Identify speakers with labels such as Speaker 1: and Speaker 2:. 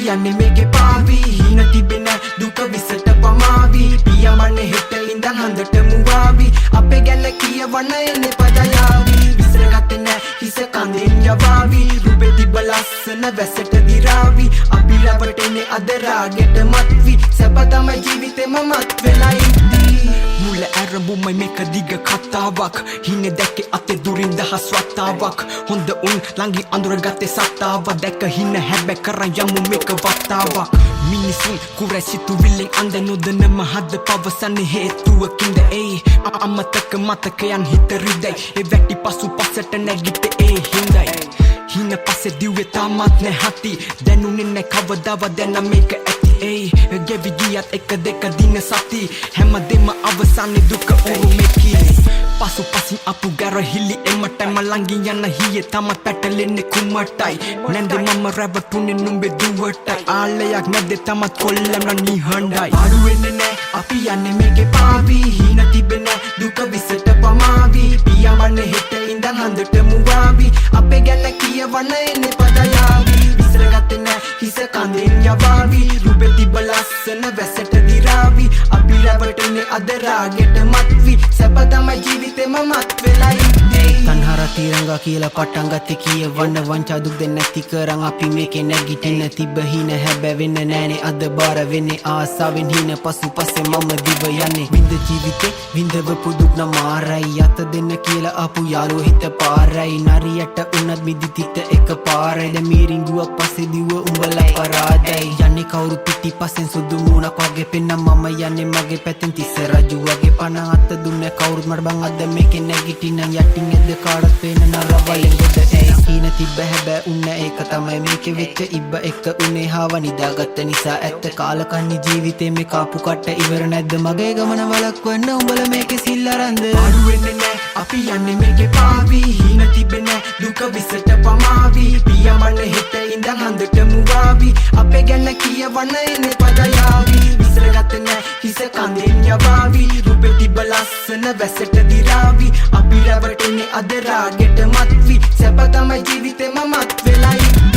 Speaker 1: යන්නේ මේකේ පාවි හින තිබෙන දුක විසට පමාවි පියමන්නේ හෙට ඉඳන් හඳට මුවාවි අපේ ගැන කියවන්න එන්නේ පදයාවි විසරගත්තේ නැ හිස කඳෙන් යවාවි රුපේ තිබ්බ ලස්සන වැසට දිරාවි අපි රැවට එන්නේ අද රාගෙට මත්වි සැප තමයි ජීවිතේම මත් වෙලා ඉද්දී මුල ඇරඹුමයි මේක දිග කතාවක් හිනේ දැක්කේ අතේ දුරින් දහස් වතාවක් හොඳ උන් ළඟින් අඳුරගත්තේ සත්තාව දැක හින හැබැ කරන් යමු මේක වතාවක් මිනිසුන් කුරැසිතු විලෙන් අඳ නොදනම හද පවසන්නේ හේතුවකින්ද ඒ අමතක මතකයන් හිත රිදයි ඒ වැටි පසු පසට නැගිට ඒ හිඳයි හින පස්සේ දිව්වේ තාමත් නැහති දැනුනේ නැ කවදාවත් දැන මේක ඇති ඒ ගෙවි ගියත් එක දෙක දින සති හැමදෙම අවසානේ දුක උරුමෙකි පසු පසින් අපු ගැරහිලි එමටයි මලංගින් යන හියේ තමත් පැටලෙන්නේ කුමටයි නැන්දේ මම රැවටුනේ නුඹේ දුවටයි ආලයක් නැද්දේ තමත් කොල්ලන නිහඬයි අඩු වෙන්නේ නැ අපි යන්නේ මේකේ පාවි හින තිබෙන දුක විසට පමාවි පියවන්නේ හෙට ඉඳන් හඳට මුවාවි අපේ ගැන කියවන්න එන්නේ පදයාවි විසරගත්තේ නැ හිස කඳෙන් යවාවි රුපේ තිබ්බ ලස්සන වැසට දිරාවි අපි රැවටුනේ අද රාගෙට මත්වි සැප තමයි ජීවිතේම මත් වෙලා ඉද්දී තන්හර තිරංගා කියලා පටන් ගත්තේ කියවන්න වංචා දුක් දෙන්න නැති කරන් අපි මේකේ නැගිටින්න තිබ්බ හින හැබැ වෙන්න නෑනේ අද බාර වෙන්නේ ආසාවෙන් හින පසු පස්සේ මම දිව යන්නේ විඳ ජීවිතේ විඳවපු දුක් නමාරයි අත දෙන්න කියලා ආපු යාළුවෝ හිත පාරයි නරියට උනත් මිදිතිත එක පාරයි දැන් මීරිංගුවක් පස්සේ දිව උඹලා පරාදයි යන්නේ කවුරු පිටිපස්සෙන් සුදු මූණක් වගේ පෙන්න මම යන්නේ මගේ පැත්තෙන් තිස්ස රජු වගේ පණ අත දුන්නේ කවුරුත් මට බං අද මේකේ නැගිටින්න යටින් එද්ද කාටත් පේන නරවලෙන් ගොඩ ඒ හින තිබ්බ හැබැ උන්න ඒක තමයි මේකේ වෙච්ච ඉබ්බ එක උනේ හාව නිදාගත්ත නිසා ඇත්ත කාලකන්ණි ජීවිතේ මේ කාපු කට ඉවර නැද්ද මගේ ගමන වලක්වන්න උඹලා මේකේ සිල් අරන්ද අඩු වෙන්නේ නැ අපි යන්නේ මේකේ පාවි හින තිබෙන දුක විසට පමාවි පියමන්නේ හෙට ඉඳන් හඳට මුවාවි අපේ ගැන කියවන්න එන්නේ පදයාවි විසරගත්තේ නැ හිස කඳෙන් යවාවි රුපේ තිබ්බ ලස්සන වැසට දිරාවි අපි රැවටෙන්නේ අද රාගෙට මත්වි සැප තමයි ජීවිතේම මත් වෙලා